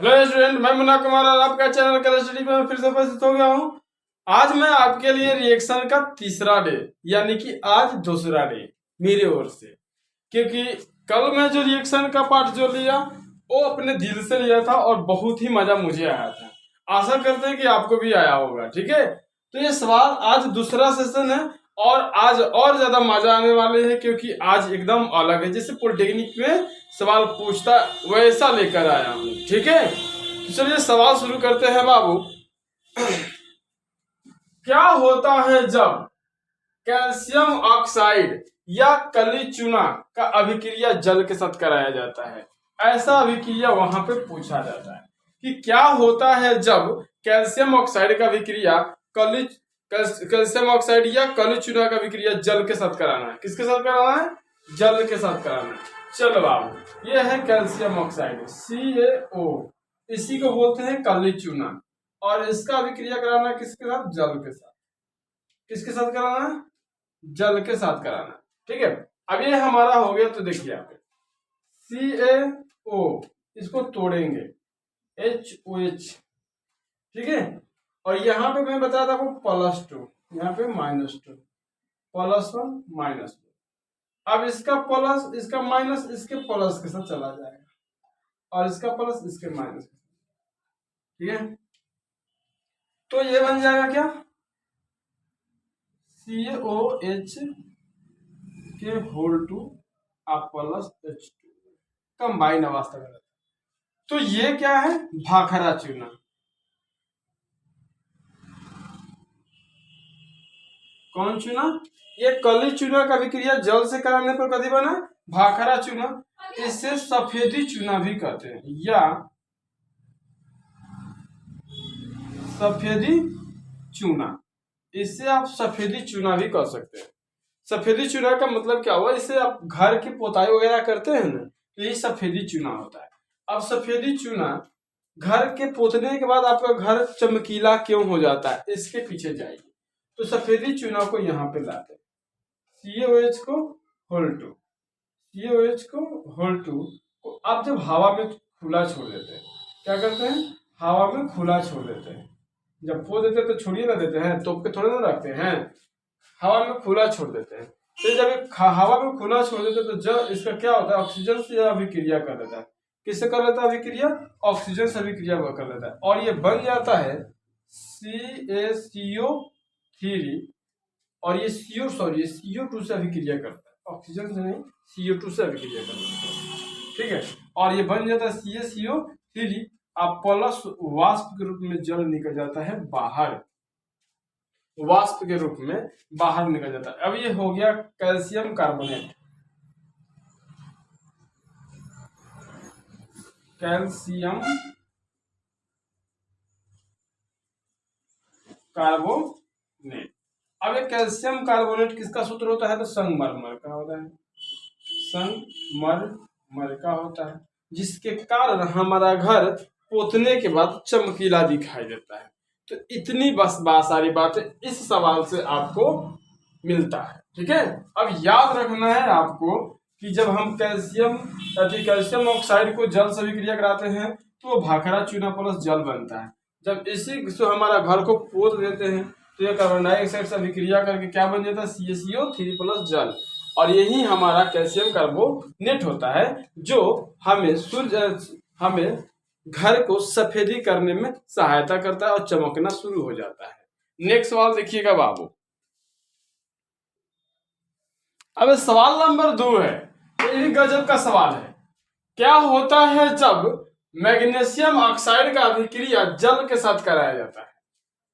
Hello student, मैं मुन्ना कुमार और आपका चैनल कलर स्टडी में फिर से उपस्थित हो गया हूँ। आज मैं आपके लिए रिएक्शन का तीसरा डे यानी कि आज दूसरा डे मेरे ओर से, क्योंकि कल मैं जो रिएक्शन का पार्ट जो लिया वो अपने दिल से लिया था और बहुत ही मजा मुझे आया था। आशा करते हैं कि आपको भी आया होगा। ठीक है, तो ये सवाल आज दूसरा सेशन है और आज और ज्यादा मजा आने वाले हैं क्योंकि आज एकदम अलग है। जैसे पॉलिटेक्निक में सवाल पूछता वैसा लेकर आया हूँ। ठीक है, तो चलिए सवाल शुरू करते हैं बाबू। क्या होता है जब कैल्शियम ऑक्साइड या कली चूना का अभिक्रिया जल के साथ कराया जाता है? ऐसा अभिक्रिया वहां पे पूछा जाता है कि क्या होता है जब कैल्शियम ऑक्साइड का अभिक्रिया कैल्शियम ऑक्साइड या कली चूना का अभिक्रिया जल के साथ कराना है। किसके साथ कराना है? जल के साथ कराना है। चलो बाबू, ये है कैल्शियम ऑक्साइड CaO, इसी को बोलते हैं कली चूना, और इसका अभिक्रिया कराना है किसके साथ? जल के साथ। किसके साथ कराना है? जल के साथ कराना। ठीक है, अब ये हमारा हो गया। तो देखिए यहाँ पे CaO, इसको तोड़ेंगे HOH। ठीक है, और यहाँ पे मैं बताया था आपको +2, यहाँ पे -2, +1 -2। अब इसका प्लस इसका माइनस इसके प्लस के साथ चला जाएगा और इसका प्लस इसके माइनस के साथ। ठीक है, तो ये बन जाएगा क्या? CaOH के whole two plus H2 combine अवस्था में। तो ये क्या है? भाखरा चूना। कौन चूना? ये कली चूना का विक्रिया जल से कराने पर कभी बना भाखरा चूना। इसे सफेदी चूना भी कहते हैं या सफेदी चूना। इससे आप सफेदी चूना भी कह सकते हैं। सफेदी चूना का मतलब क्या हुआ? इससे आप घर की पोताई वगैरह करते हैं ना, तो ये सफेदी चूना होता है। अब सफेदी चूना घर के पोतने के बाद आपका घर चमकीला क्यों हो जाता है, इसके पीछे जाइए। तो सफेदी चूना को यहाँ पे लाते हैं, CaOH को होल टू, CaOH को होल टू को आप जब हवा में खुला छोड़ देते हैं, क्या करते हैं? हवा में खुला छोड़ देते हैं। जब पो देते हैं तो छोड़िए ना देते हैं, तोप के थोड़े ना रखते हैं, हवा में खुला छोड़ देते हैं। तो जब हवा में खुला छोड़ देते हैं तो जब इसका क्या होता है? ऑक्सीजन से अभिक्रिया कर लेता है। किससे कर लेता है अभिक्रिया? ऑक्सीजन से अभिक्रिया कर लेता है और ये बन जाता है CaCO3, और ये CO2 से अभिक्रिया करता है, ऑक्सीजन से नहीं, CO2 से अभिक्रिया करता है। ठीक है, और ये बन जाता है CaCO3, अब प्लस वाष्प के रूप में जल निकल जाता है बाहर, वाष्प के रूप में बाहर निकल जाता है। अब ये हो गया कैल्शियम कार्बोनेट। Calcium carbonate. अब ये कैल्शियम कार्बोनेट किसका सूत्र होता है? तो संगमरमर का होता है, संगमरमर का होता है, जिसके कारण हमारा घर पोतने के बाद चमकीला दिखाई देता है। तो इतनी बस सारी बातें इस सवाल से आपको मिलता है। ठीक है, अब याद रखना है आपको कि जब हम कैल्शियम ऑक्साइड को जल से अभिक्रिया कराते हैं तो वो भाखरा चूना प्लस जल बनता है। जब इसी से हमारा घर को पोत देते हैं तो ये कार्बन डाइऑक्साइड से अभिक्रिया करके क्या बन जाता है? CaCO3 प्लस जल, और यही हमारा कैल्शियम कार्बोनेट होता है जो हमें घर को सफेदी करने में सहायता करता है और चमकना शुरू हो जाता है। नेक्स्ट सवाल देखिएगा बाबू। अब सवाल नंबर 2 है, ये गजब का सवाल है। क्या होता है जब मैग्नीशियम ऑक्साइड का अभिक्रिया जल के साथ कराया जाता है?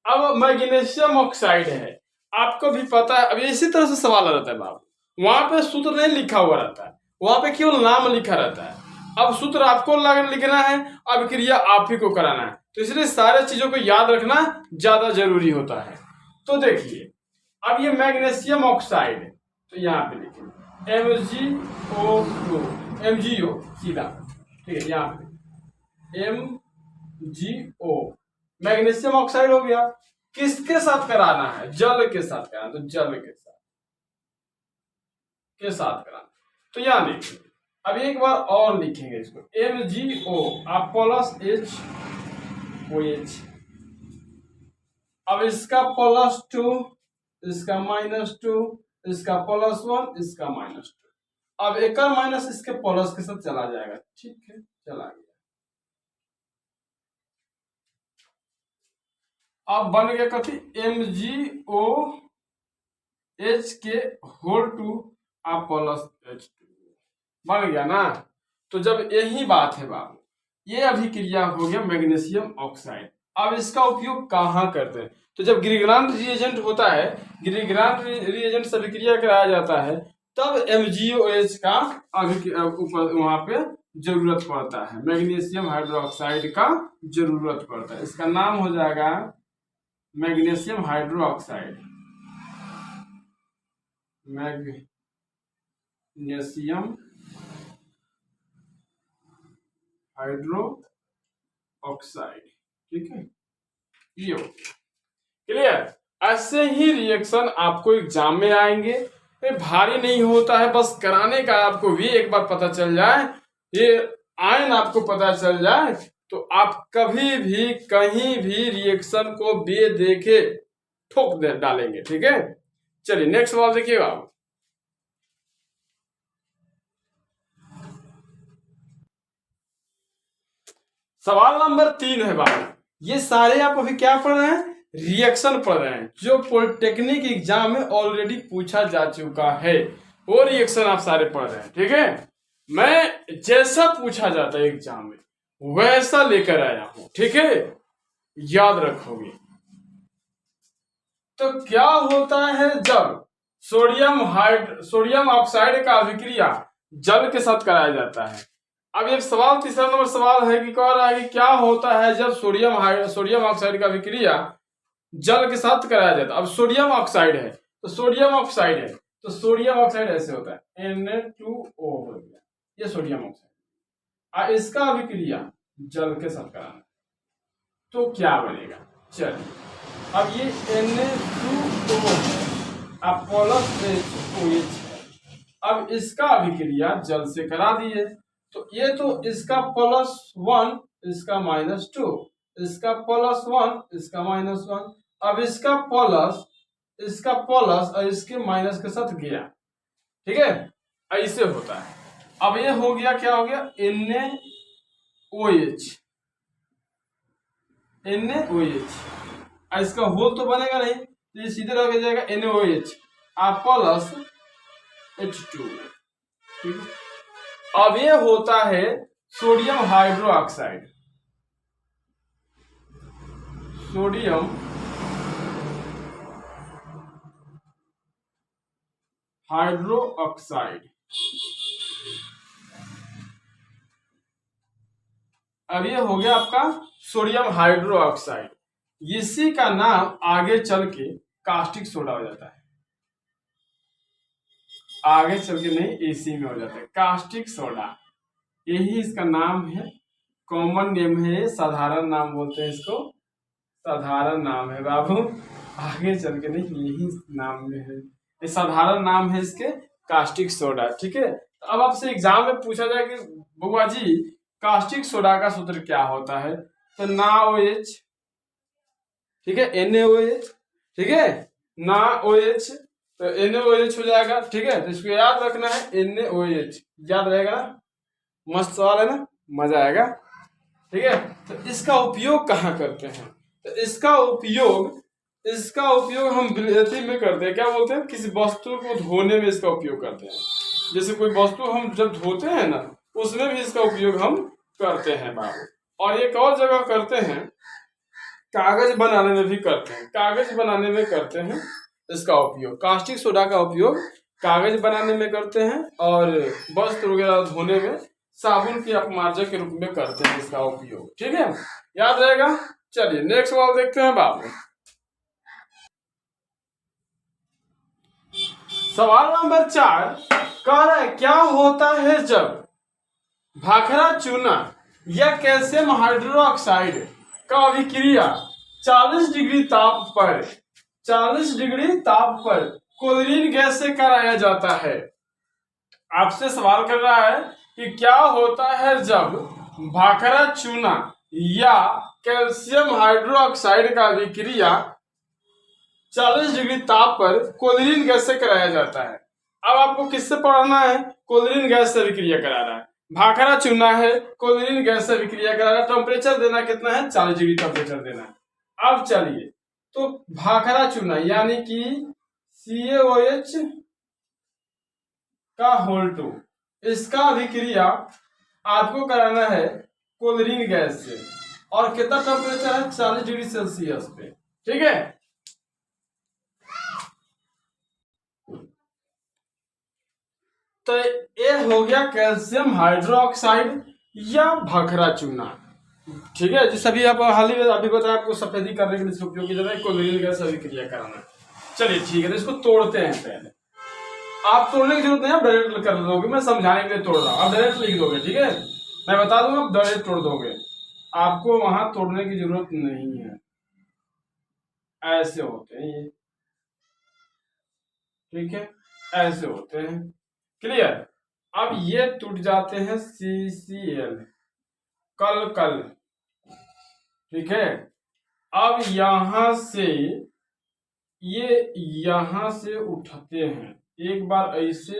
अब मैग्नीशियम ऑक्साइड है, आपको भी पता है। अब इसी तरह से सवाल रहता है बाबू, वहां पे सूत्र नहीं लिखा हुआ रहता है, वहां पे केवल नाम लिखा रहता है। अब सूत्र आपको लिखना है, अभिक्रिया आप ही को कराना है, तो इसलिए सारे चीजों को याद रखना ज्यादा जरूरी होता है। तो देखिए, अब ये मैग्नीशियम ऑक्साइड, तो यहाँ पे लिखिए MgO सीधा। ठीक है, यहाँ पे MgO मैग्नीशियम ऑक्साइड हो गया। किसके साथ कराना है? जल के साथ कराना, तो जल के साथ कराना। तो यहां देखिए, अब एक बार और लिखेंगे इसको, MgO आप +H अब इसका +2, इसका -2, इसका +1, इसका -2। अब एक माइनस इसके प्लस के साथ चला जाएगा, ठीक है, चला गया। अब बन गया कथी, MgOH के होल टू आप +H2 बन गया ना। तो जब यही बात है बाबू, ये अभिक्रिया हो गया मैग्नीशियम ऑक्साइड। अब इसका उपयोग कहाँ करते हैं, तो जब ग्रिग्रांड रिएजेंट होता है, ग्रिग्रांड रिएजेंट से अभिक्रिया कराया जाता है, तब MgOH का वहां पे जरूरत पड़ता है, मैग्नीशियम हाइड्रोक्साइड का जरूरत पड़ता है। इसका नाम हो जाएगा magnesium hydroxide, magnesium hydro oxide, ठीक है, ये हो क्लियर। ऐसे ही रिएक्शन आपको एग्जाम में आएंगे, भारी नहीं होता है, बस कराने का आपको भी एक बार पता चल जाए, ये आयन आपको पता चल जाए, तो आप कभी भी कहीं भी रिएक्शन को बेदेखे ठोक दे डालेंगे, ठीक है। चलिए नेक्स्ट सवाल देखिएगा आप। सवाल नंबर 3 है बाबू, ये सारे आप अभी क्या पढ़ रहे हैं, रिएक्शन पढ़ रहे हैं, जो पॉलिटेक्निक एग्जाम में ऑलरेडी पूछा जा चुका है, वो रिएक्शन आप सारे पढ़ रहे हैं, ठीक है। मैं जैसा पूछा जाता है एग्जाम में वैसा लेकर आया हूं, ठीक है, याद रखोगे। तो क्या होता है जब सोडियम ऑक्साइड का अभिक्रिया जल के साथ कराया जाता है। अब एक सवाल, तीसरा नंबर सवाल है कि कह रहा है कि क्या होता है जब सोडियम ऑक्साइड का अभिक्रिया जल के साथ कराया जाता है। अब सोडियम ऑक्साइड है, तो सोडियम ऑक्साइड ऐसे होता है, Na2O हो गया, ये सोडियम ऑक्साइड। इसका अभिक्रिया जल के साथ कराना, तो क्या बनेगा, चलिए। अब ये Na2O अब +HOH है, अब इसका अभिक्रिया जल से करा दिए, तो ये तो इसका +1 इसका -2, इसका +1 इसका -1, अब इसका प्लस और इसके माइनस के साथ गया, ठीक है, ऐसे होता है। अब ये हो गया, क्या हो गया, NaOH, इसका होल तो बनेगा नहीं, तो ये सीधे लग जाएगा NaOH आप +H2, ठीक है। अब ये होता है सोडियम हाइड्रोक्साइड, अब ये हो गया आपका सोडियम हाइड्रोक्साइड, इसी का नाम आगे चल के कास्टिक सोडा हो जाता है, आगे चल के नहीं इसी में हो जाता है कास्टिक सोडा, यही इसका नाम है, कॉमन नेम है, साधारण नाम बोलते हैं इसको, साधारण नाम है बाबू, आगे चल के नहीं यही नाम में है, ये साधारण नाम है इसके कास्टिक सोडा, ठीक है। तो अब आपसे एग्जाम में पूछा जाए कि बुआ जी कास्टिक सोडा का सूत्र क्या होता है, तो NaOH, ठीक है, NaOH, ठीक है, NaOH, तो NaOH हो जाएगा, ठीक है। तो इसको याद रखना है, NaOH याद रहेगा ना, मस्त सवाल है ना, मजा आएगा, ठीक है। तो इसका उपयोग कहाँ करते हैं, तो इसका उपयोग हम बिल्यती में करते हैं, क्या बोलते हैं, किसी वस्तु को धोने में इसका उपयोग करते हैं, जैसे कोई वस्तु हम जब धोते हैं ना, उसमें भी इसका उपयोग हम करते हैं बाबू। और एक और जगह करते हैं, कागज बनाने में भी करते हैं, कागज बनाने में करते हैं इसका उपयोग, कास्टिक सोडा का उपयोग कागज बनाने में करते हैं, और वस्त्र वगैरह धोने में साबुन के अपमार्जक के रूप में करते हैं इसका उपयोग, ठीक है, याद रहेगा। चलिए नेक्स्ट सवाल देखते हैं बाबू। सवाल नंबर 4 कह रहा है क्या होता है जब भाखड़ा चूना या कैल्शियम हाइड्रोक्साइड का अभिक्रिया 40 डिग्री ताप पर क्लोरीन गैस से कराया जाता है। आपसे सवाल कर रहा है कि कि क्या होता है जब भाखरा चूना या कैल्शियम हाइड्रोक्साइड का अभिक्रिया 40 डिग्री ताप पर क्लोरीन गैस से कराया जाता है। अब आपको किससे पढ़ना है? क्लोरीन गैस से अभिक्रिया कराना है। भाखरा चूना है, क्लोरीन गैस से अभिक्रिया कराना है। टेम्परेचर देना कितना है? 40 डिग्री टेम्परेचर देना है। अब चलिए, तो भाखरा चूना यानी कि CaOH का होल 2, इसका अभिक्रिया आपको कराना है क्लोरीन गैस से, और कितना टेम्परेचर है? 40 डिग्री सेल्सियस पे। ठीक है, तो ये हो गया कैल्शियम हाइड्रोक्साइड या भाखरा चूना। ठीक है, जिस अभी आप हाल ही अभी बताया आपको सफेदी करने के लिए उपयोग की जाता है क्लोरीन गैस अभिक्रिया कराना। चलिए ठीक है, तो इसको तोड़ते हैं। पहले आप तोड़ने की जरूरत नहीं, आप डायरेक्ट कर दोगे, मैं समझाने के लिए तोड़ रहा हूँ, आप डायरेक्ट लिख दोगे। ठीक है, मैं बता दूंगा, आप डायरेक्ट तोड़ दोगे, आपको वहां तोड़ने की जरूरत नहीं है। ऐसे होते हैं ये, ठीक है, ऐसे होते हैं। क्लियर? अब ये टूट जाते हैं CCl, कल। ठीक है, अब यहां से ये यहां से उठाते हैं, एक बार ऐसे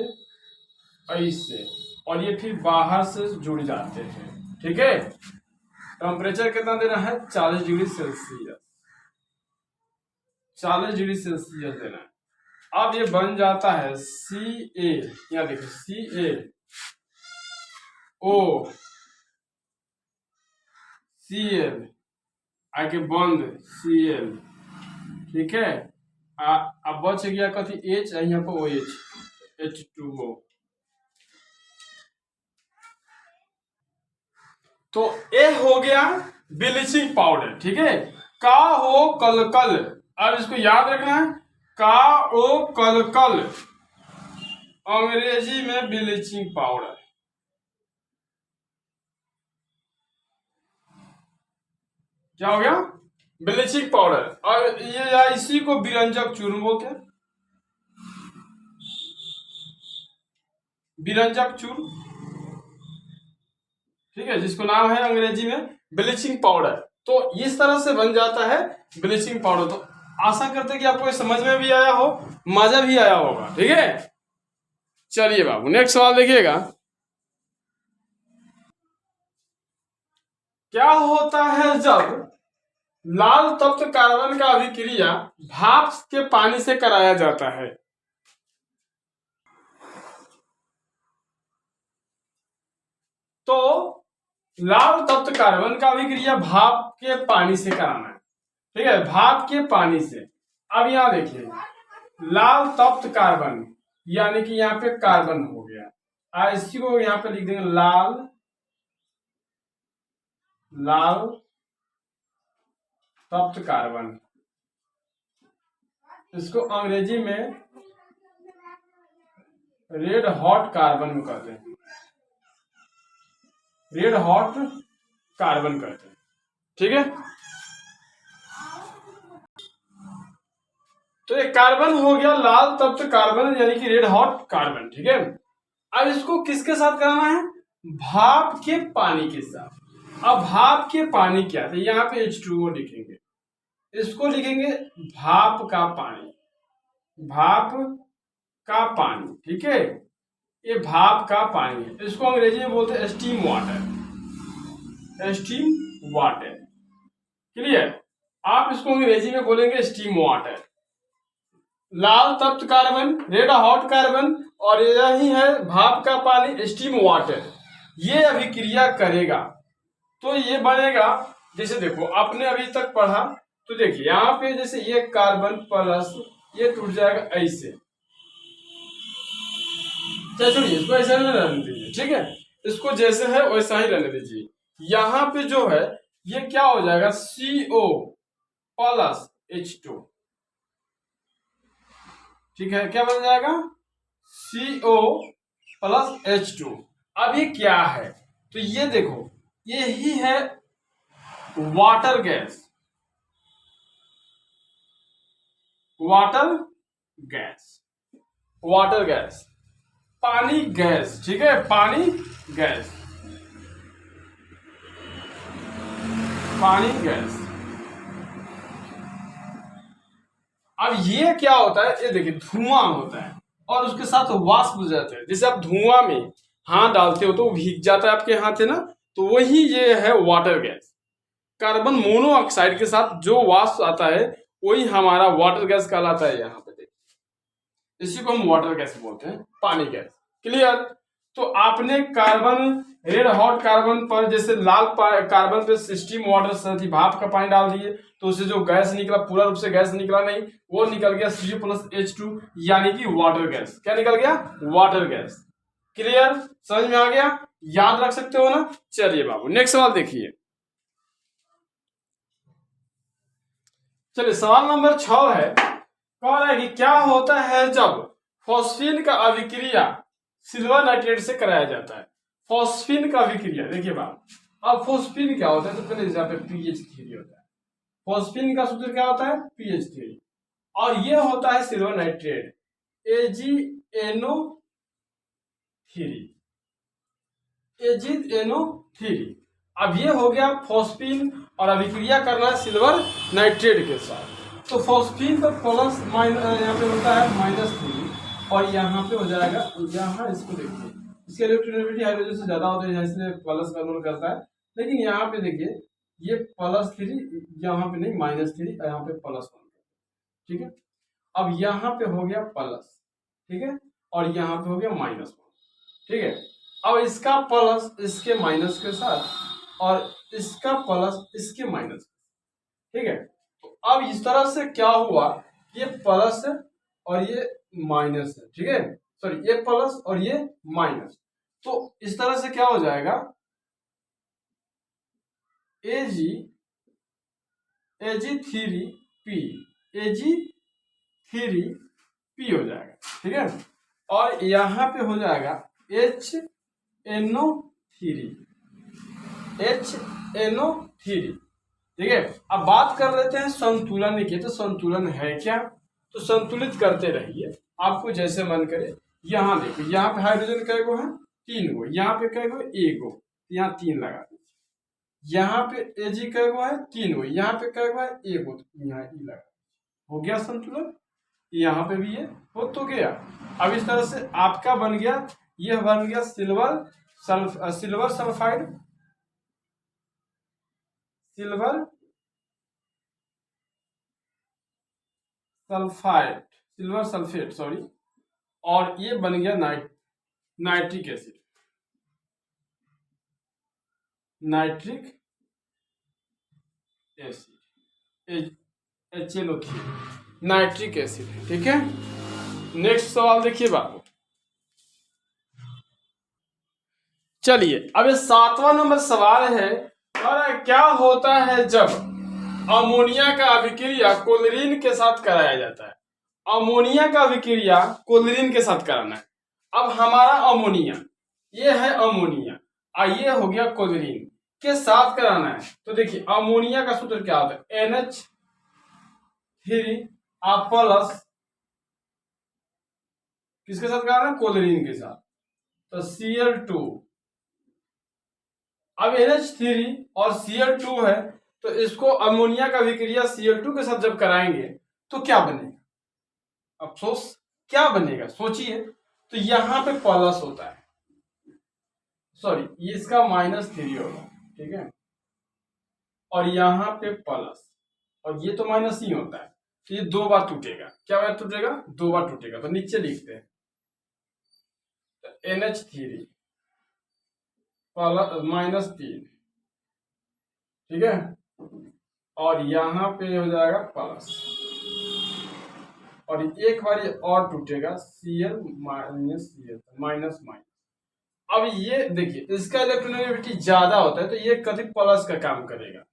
ऐसे, और ये फिर बाहर से जुड़ जाते हैं। ठीक है, टेम्परेचर कितना देना है? 40 डिग्री सेल्सियस, 40 डिग्री सेल्सियस देना है। अब ये बन जाता है Ca, यहाँ देखो CaOCl, आगे बंद Cl। ठीक है, अब बच गया कथी? H, यहाँ पर OH, H2O। तो ये हो गया ब्लीचिंग पाउडर। ठीक है, का हो कल। अब इसको याद रखना है, का ओ कल, अंग्रेजी में ब्लीचिंग पाउडर। क्या हो गया? Bleaching powder. और ये या इसी को विरंजक चूर्ण बोलते हैं, विरंजक चूर्ण। ठीक है, जिसको नाम है अंग्रेजी में ब्लीचिंग पाउडर। तो इस तरह से बन जाता है ब्लीचिंग पाउडर। तो आशा करते हैं कि आपको समझ में भी आया हो, मजा भी आया होगा। ठीक है, चलिए बाबू, नेक्स्ट सवाल देखिएगा। क्या होता है जब लाल तप्त कार्बन का अभिक्रिया भाप के पानी से कराया जाता है? तो लाल तप्त कार्बन का अभिक्रिया भाप के पानी से कराना है। ठीक है, भाप के पानी से। अब यहां देखिए, लाल तप्त कार्बन यानी कि यहाँ पे कार्बन हो गया, इसी को यहाँ पे लिख देंगे लाल तप्त कार्बन। इसको अंग्रेजी में रेड हॉट कार्बन कहते हैं, रेड हॉट कार्बन कहते हैं। ठीक है, तो ये कार्बन हो गया लाल तप्त कार्बन यानी कि रेड हॉट कार्बन। ठीक है, अब इसको किसके साथ कराना है? भाप के पानी के साथ। अब भाप के पानी क्या है? यहाँ पे H2O लिखेंगे, इसको लिखेंगे भाप का पानी, भाप का पानी। ठीक है, ये भाप का पानी है, इसको अंग्रेजी में बोलते हैं steam water, steam water. Clear? आप इसको अंग्रेजी में बोलेंगे स्टीम वाटर। लाल तप्त कार्बन, रेड हॉट कार्बन, और यही है भाप का पानी, स्टीम वाटर। ये अभिक्रिया करेगा तो ये बनेगा, जैसे देखो आपने अभी तक पढ़ा, तो देखिए यहाँ पे जैसे ये कार्बन प्लस ये टूट जाएगा ऐसे। छोड़िए, इसको ऐसे रहने दीजिए। ठीक है, इसको जैसे है वैसा ही रहने दीजिए। यहाँ पे जो है ये क्या हो जाएगा? CO plus H2। ठीक है, क्या बन जाएगा? CO plus H2। अब ये क्या है? तो ये देखो, ये ही है water gas, water gas, water gas. पानी गैस, ठीक है, पानी गैस, पानी गैस। अब ये क्या होता है, ये देखिए धुआं होता है और उसके साथ वाष्प हो जाते हैं। जैसे आप धुआं में हाथ डालते हो तो वो भीग जाता है आपके हाथ, है ना, तो वही ये है वाटर गैस। कार्बन मोनोऑक्साइड के साथ जो वाष्प आता है वही हमारा वाटर गैस कहलाता है। यहाँ पे देखिए, इसी को हम वाटर गैस बोलते हैं, पानी गैस। क्लियर? तो आपने कार्बन, रेड हॉट कार्बन पर, जैसे लाल कार्बन पे स्टीम वाटर भाप का पानी डाल दिए तो उससे जो गैस निकला, पूरा रूप से गैस निकला नहीं, वो निकल गया CO+H2, यानी कि वाटर गैस। क्या निकल गया? Water gas. क्लियर? समझ में आ गया? याद रख सकते हो ना? चलिए बाबू, नेक्स्ट सवाल देखिए। चलिए सवाल नंबर 6 है, कह रहा है कि क्या होता है जब फॉस्फीन का अभिक्रिया सिल्वर नाइट्रेट से कराया जाता है। फॉस्फीन का अभिक्रिया, देखिए बात, अब फॉस्फीन क्या होता है, तो पहले यहाँ पे पीएच थ्री होता है। फॉस्फीन का सूत्र क्या होता है? पीएच थ्री, और ये होता है सिल्वर नाइट्रेट, AgNO3। अब ये हो गया फॉस्फीन और अभिक्रिया करना है सिल्वर नाइट्रेट के साथ, तो फॉस्फीन पर प्लस माइनस यहाँ पे होता है -3 और यहाँ पे हो जाएगा, यहाँ इसको देखिए, इसकी इलेक्ट्रोनेगेटिविटी हाइड्रोजन से ज्यादा होता है इसलिए प्लस कन्वर्ट करता है, लेकिन यहाँ पे देखिए ये +3, यहाँ पे नहीं -3, यहाँ पे +1, ठीक है। अब यहाँ पे हो गया प्लस, ठीक है, और यहाँ पे हो गया -1, ठीक है। अब इसका प्लस इसके माइनस के साथ और इसका प्लस इसके माइनस, ठीक है। तो अब इस तरह से क्या हुआ, ये प्लस है और ये माइनस है, ठीक है, सॉरी ये प्लस और ये माइनस, तो इस तरह से क्या हो जाएगा, Ag3P हो जाएगा, ठीक है। और यहाँ पे हो जाएगा HNO3, ठीक है। अब बात कर लेते हैं संतुलन की, तो संतुलन है क्या, तो संतुलित करते रहिए आपको जैसे मन करे। यहाँ देखिए, यहाँ पे हाइड्रोजन कै गो है? 3 गो। यहाँ पे कै गो? 1 गो, यहाँ 3 लगा दीजिए। यहाँ पे Ag कै गो है? 3 गो। यहाँ पे कै गो है? 1 गो, तो यहाँ E लगा, हो गया संतुलन। यहाँ पे भी ये हो तो गया। अब इस तरह से आपका बन गया, यह बन गया silver sulphide, silver sulphate sorry, और ये बन गया nitric acid, HNO3, nitric acid, ठीक है। नेक्स्ट सवाल देखिए बाबू, चलिए अब ये 7वां नंबर सवाल है, और क्या होता है जब अमोनिया का अभिक्रिया क्लोरीन के साथ कराया जाता है। अमोनिया का अभिक्रिया क्लोरीन के साथ कराना है। अब हमारा अमोनिया, ये है अमोनिया, और ये हो गया क्लोरीन के साथ कराना है। तो देखिए अमोनिया का सूत्र क्या होता है, NH3 प्लस, किसके साथ कराना है? क्लोरीन के साथ, तो Cl2। अब NH3 और Cl2 है, तो इसको अमोनिया का अभिक्रिया Cl2 के साथ जब कराएंगे तो क्या बनेगा? अफसोस, क्या बनेगा सोचिए। तो यहाँ पे प्लस होता है, सॉरी ये इसका -3 होगा, ठीक है, और यहाँ पे प्लस, और ये तो माइनस ही होता है, तो ये 2 बार टूटेगा। क्या बार टूटेगा? 2 बार टूटेगा। तो नीचे लिखते हैं, तो NH3 -3, ठीक है, और यहाँ पे हो जाएगा प्लस, और एक बार ये और टूटेगा, Cl माइनस। अब ये देखिए इसका इलेक्ट्रोनेगेटिविटी ज्यादा होता है, तो ये कभी प्लस का काम करेगा,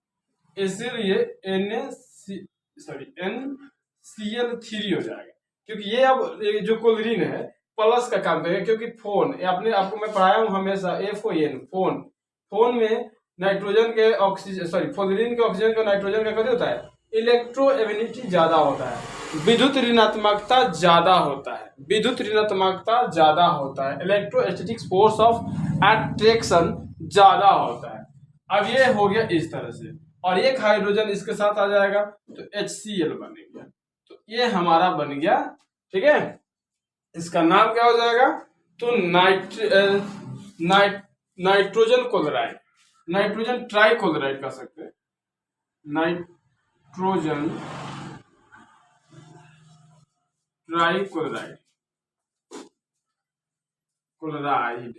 इसलिए NCl3 हो जाएगा, क्योंकि ये अब जो क्लोरीन है प्लस का काम करेगा, क्योंकि फोन आपको मैं पढ़ाया हूं हमेशा, FON, फोन में नाइट्रोजन के ऑक्सीजन, सॉरी फ्लोरीन के ऑक्सीजन का नाइट्रोजन का क्या होता है, इलेक्ट्रोएफिनिटी ज्यादा होता है, विद्युत ऋणात्मकता ज्यादा होता है, विद्युत ऋणात्मकता ज्यादा होता है, इलेक्ट्रोस्टैटिक फोर्स ऑफ अट्रैक्शन ज्यादा होता है। अब ये हो गया इस तरह से, और एक हाइड्रोजन इसके साथ आ जाएगा तो HCl बन गया, तो ये हमारा बन गया। ठीक है, इसका नाम क्या हो जाएगा, तो नाइट्रोजन क्लोराइड, नाइट्रोजन ट्राइक्लोराइड कह सकते हैं, नाइट्रोजन ट्राइक्लोराइड, क्लोराइड।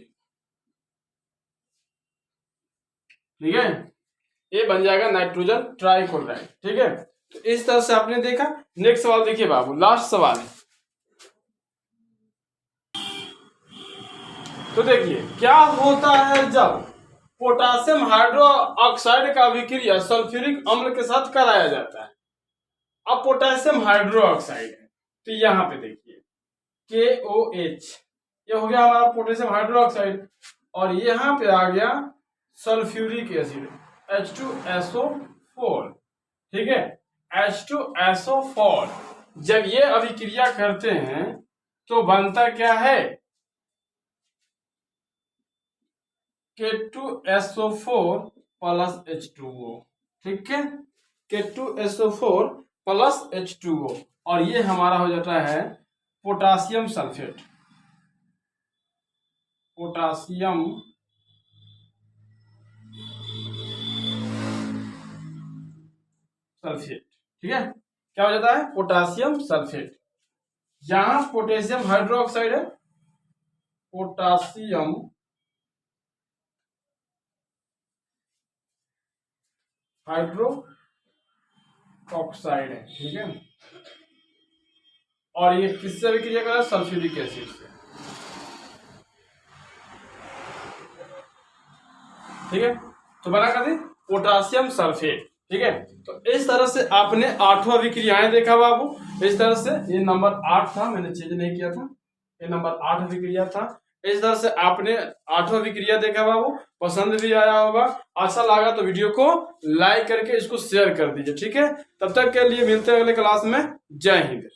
ठीक है, ये बन जाएगा नाइट्रोजन ट्राइक्लोराइड। ठीक है, तो इस तरह से आपने देखा। नेक्स्ट सवाल देखिए बाबू, लास्ट सवाल है। तो देखिए क्या होता है जब पोटासियम हाइड्रोक्साइड का अभिक्रिया सल्फ्यूरिक अम्ल के साथ कराया जाता है। अब पोटासियम हाइड्रोक्साइड है, तो यहाँ पे देखिए KOH, ये हो गया हमारा पोटेशियम हाइड्रोक्साइड, और यहाँ पे आ गया सल्फ्यूरिक एसिड H2SO4। ठीक है, H2SO4 जब ये अभिक्रिया करते हैं तो बनता क्या है, K2SO4 प्लस H2O। ठीक है, K2SO4 प्लस H2O, और ये हमारा हो जाता है पोटासियम सल्फेट, पोटासियम सल्फेट। ठीक है, क्या हो जाता है, पोटासियम सल्फेट। यहां पोटेशियम हाइड्रोक्साइड है, पोटासियम हाइड्रोक्साइड है। ठीक है, और ये किससे अभिक्रिया कर रहा है, सल्फ्यूरिक एसिड से। ठीक है, तो बना कर दी पोटासियम सल्फेट। ठीक है, तो इस तरह से आपने 8वां अभिक्रियाएं देखा बाबू। इस तरह से ये नंबर 8 था, मैंने चेंज नहीं किया था, ये नंबर 8 अभिक्रिया था। इस तरह से आपने 8वां अभिक्रिया देखा बाबू। पसंद भी आया होगा, अच्छा लगा तो वीडियो को लाइक करके इसको शेयर कर दीजिए। ठीक है, तब तक के लिए मिलते हैं अगले क्लास में। जय हिंद।